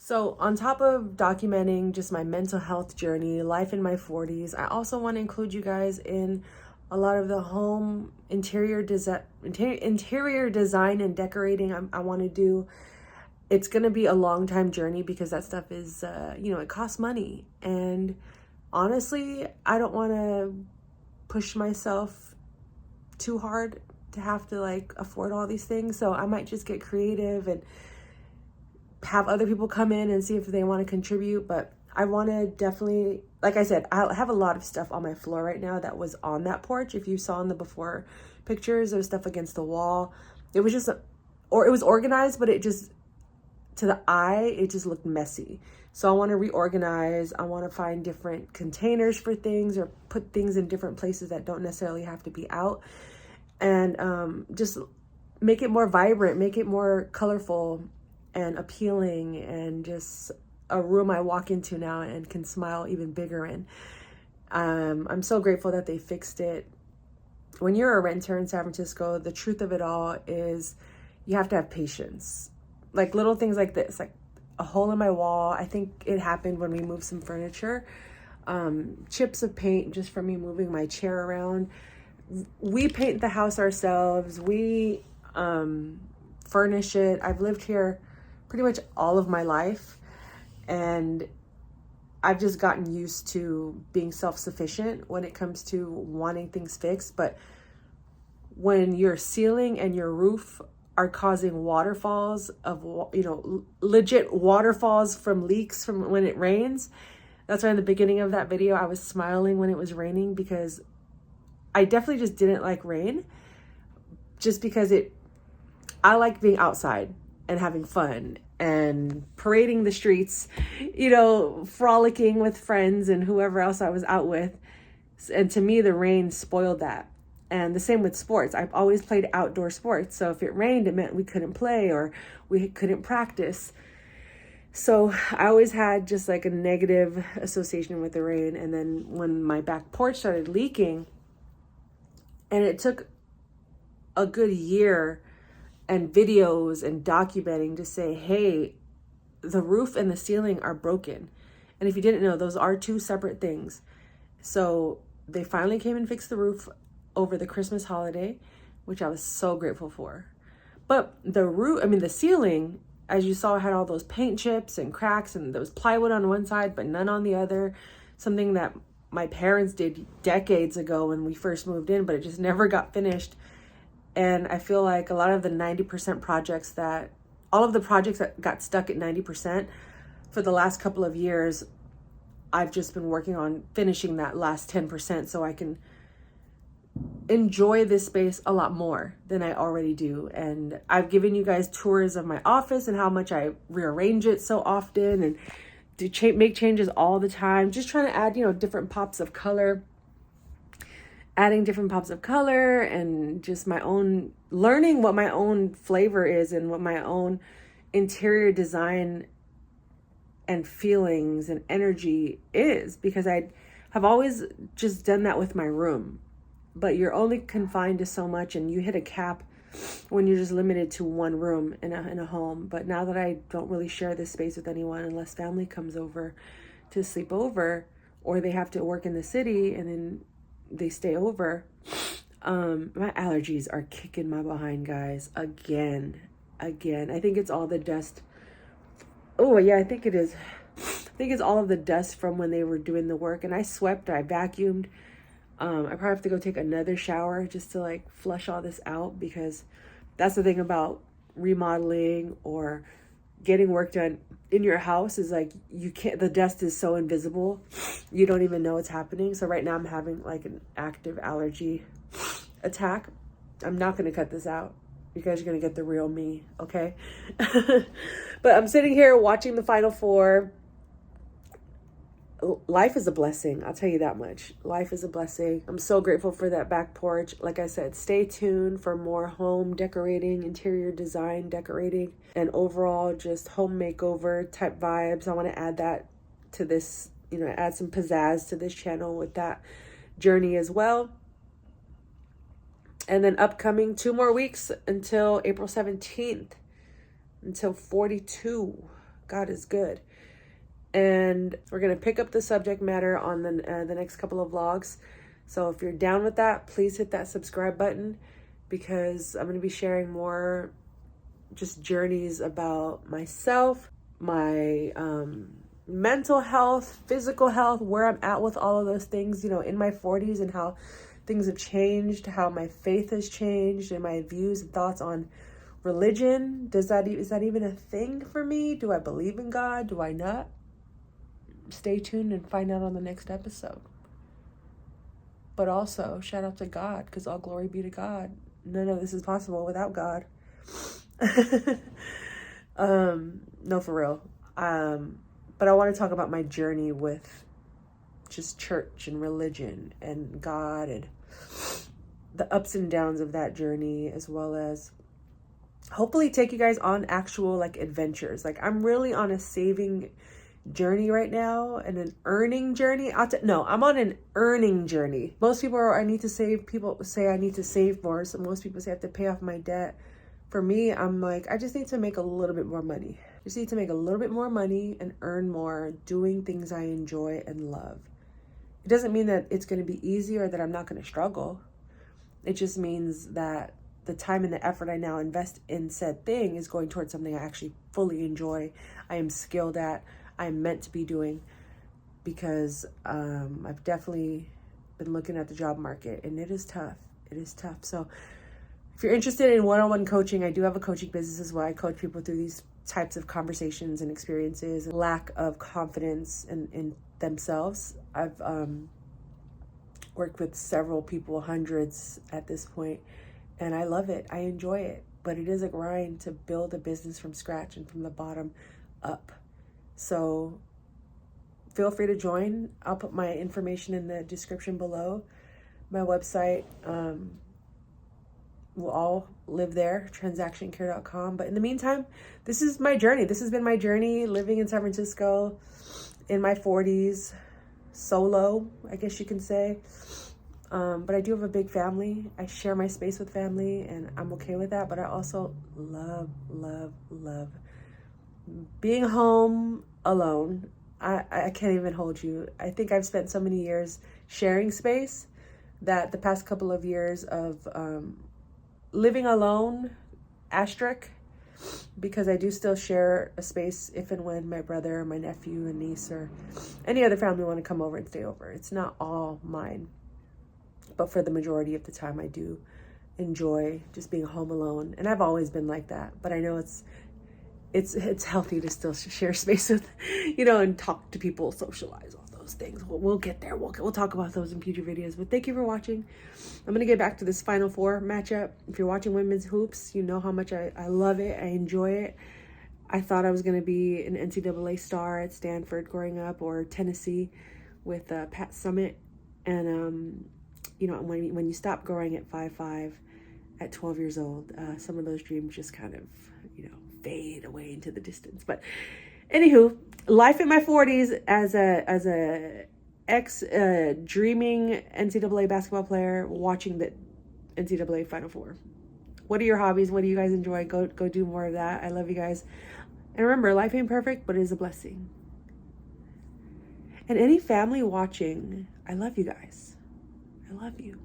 So on top of documenting just my mental health journey, life in my 40s, I also want to include you guys in a lot of the home interior design and decorating I want to do. It's going to be a long time journey because that stuff is, it costs money. And honestly, I don't want to push myself too hard to have to like afford all these things. So I might just get creative and have other people come in and see if they want to contribute. But I want to definitely, like I said, I have a lot of stuff on my floor right now that was on that porch. If you saw in the before pictures, there was stuff against the wall. It was just, or it was organized, but it just, to the eye, it just looked messy. So I want to reorganize. I want to find different containers for things or put things in different places that don't necessarily have to be out. And just make it more vibrant, make it more colorful and appealing, and just a room I walk into now and can smile even bigger in. I'm so grateful that they fixed it. When you're a renter in San Francisco, the truth of it all is you have to have patience. Like little things like this, like a hole in my wall. I think it happened when we moved some furniture. Chips of paint just from me moving my chair around. We paint the house ourselves. We furnish it. I've lived here pretty much all of my life, and I've just gotten used to being self-sufficient when it comes to wanting things fixed. But when your ceiling and your roof are causing waterfalls of, legit waterfalls from leaks from when it rains, that's why in the beginning of that video I was smiling when it was raining, because I definitely just didn't like rain, just because I like being outside and having fun and parading the streets, frolicking with friends and whoever else I was out with. And to me, the rain spoiled that. And the same with sports. I've always played outdoor sports. So if it rained, it meant we couldn't play or we couldn't practice. So I always had just like a negative association with the rain. And then when my back porch started leaking, and it took a good year and videos and documenting to say, hey, the roof and the ceiling are broken. And if you didn't know, those are two separate things. So they finally came and fixed the roof over the Christmas holiday, which I was so grateful for. But the ceiling, as you saw, had all those paint chips and cracks, and there was plywood on one side, but none on the other. Something that my parents did decades ago when we first moved in, but it just never got finished. And I feel like a lot of the 90% projects all of the projects that got stuck at 90% for the last couple of years, I've just been working on finishing that last 10% so I can enjoy this space a lot more than I already do. And I've given you guys tours of my office and how much I rearrange it so often and make changes all the time, just trying to add, different pops of color. Adding different pops of color and just my own learning what my own flavor is and what my own interior design and feelings and energy is, because I have always just done that with my room. But you're only confined to so much, and you hit a cap when you're just limited to one room in a home. But now that I don't really share this space with anyone unless family comes over to sleep over, or they have to work in the city and then they stay over, my allergies are kicking my behind, guys, again. I think it's all the dust. Oh yeah, I think it is. I think it's all of the dust from when they were doing the work, and I swept, I vacuumed. I probably have to go take another shower just to like flush all this out, because that's the thing about remodeling or getting work done in your house is like the dust is so invisible, you don't even know it's happening. So right now I'm having like an active allergy attack. I'm not going to cut this out. You guys are going to get the real me, okay? But I'm sitting here watching the Final Four. Life is a blessing, I'll tell you that much. Life is a blessing. I'm so grateful for that back porch. Like I said, stay tuned for more home decorating, interior design decorating, and overall just home makeover type vibes. I want to add that to this, add some pizzazz to this channel with that journey as well. And then upcoming 2 more weeks until April 17th, until 42. God is good. And we're going to pick up the subject matter on the next couple of vlogs. So if you're down with that, please hit that subscribe button, because I'm going to be sharing more just journeys about myself, my mental health, physical health, where I'm at with all of those things, you know, in my 40s, and how things have changed, how my faith has changed, and my views and thoughts on religion. Is that even a thing for me? Do I believe in God? Do I not? Stay tuned and find out on the next episode. But also, shout out to God, because all glory be to God. None of this is possible without God. No, for real. But I want to talk about my journey with just church and religion and God, and the ups and downs of that journey, as well as hopefully take you guys on actual like adventures. Like, I'm really on a saving journey right now, and an earning journey. I'm on an earning journey. Most people say I need to save more. So most people say I have to pay off my debt. For me, I'm like, I just need to make a little bit more money. Just need to make a little bit more money and earn more doing things I enjoy and love. It doesn't mean that it's going to be easy or that I'm not going to struggle. It just means that the time and the effort I now invest in said thing is going towards something I actually fully enjoy, I am skilled at, I'm meant to be doing. Because I've definitely been looking at the job market, and it is tough. It is tough. So if you're interested in one-on-one coaching, I do have a coaching business as well. I coach people through these types of conversations and experiences, and lack of confidence in themselves. I've worked with several people, hundreds at this point, and I love it. I enjoy it. But it is a grind to build a business from scratch and from the bottom up. So feel free to join. I'll put my information in the description below. My website will all live there, transactioncare.com. But in the meantime, this is my journey. This has been my journey living in San Francisco in my 40s, solo, I guess you can say. But I do have a big family. I share my space with family, and I'm okay with that. But I also love being home alone. I can't even hold you. I think I've spent so many years sharing space that the past couple of years of living alone, asterisk, because I do still share a space if and when my brother, my nephew and niece, or any other family want to come over and stay over. It's not all mine. But for the majority of the time, I do enjoy just being home alone. And I've always been like that. But I know it's healthy to still share space with, and talk to people, socialize, all those things. We'll get there. We'll talk about those in future videos. But thank you for watching. I'm going to get back to this Final Four matchup. If you're watching women's hoops, you know how much I love it. I enjoy it. I thought I was going to be an NCAA star at Stanford growing up, or Tennessee with Pat Summitt. And, when you stop growing at 5'5", at 12 years old, some of those dreams just kind of, fade away into the distance. But anywho, life in my 40s as a dreaming NCAA basketball player, watching the NCAA Final Four. What are your hobbies? What do you guys enjoy? Go do more of that. I love you guys. And remember, life ain't perfect, but it is a blessing. And any family watching, I love you guys. I love you.